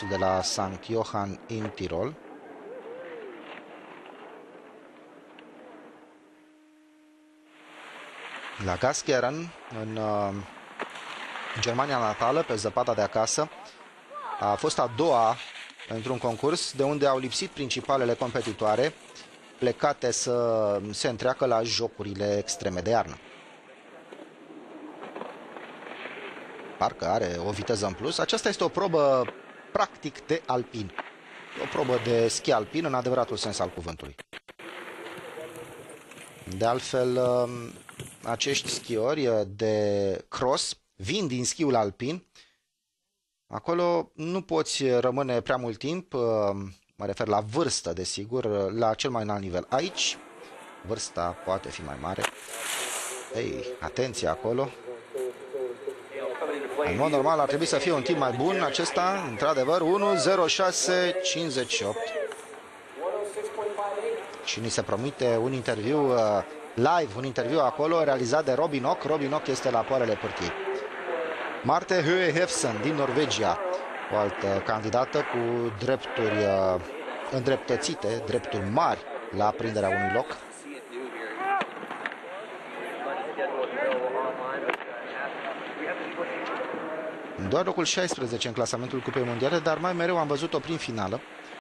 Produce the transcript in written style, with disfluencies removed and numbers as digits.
de la St. Johann in Tirol. La Gaskeren, în Germania natală, pe zăpada de acasă, a fost a doua într-un concurs de unde au lipsit principalele competitoare, plecate să se întreacă la jocurile extreme de iarnă. Parcă are o viteză în plus. Aceasta este o probă practic de alpin. O probă de schi alpin în adevăratul sens al cuvântului. De altfel, acești schiori de cross vin din schiul alpin. Acolo nu poți rămâne prea mult timp, mă refer la vârstă, desigur, la cel mai înalt nivel. Aici, vârsta poate fi mai mare. Ei, atenție acolo. În mod normal ar trebui să fie un timp mai bun acesta, într-adevăr, 1:06:58. Și ni se promite un interviu live, un interviu acolo realizat de Robin Ock. Robin Ock este la poalele pârtiei. Marte Høe Hefsen din Norvegia, o altă candidată cu drepturi îndreptățite, drepturi mari la prinderea unui loc. Doar locul 16 în clasamentul Cupei Mondiale, dar mai mereu am văzut-o prin finală.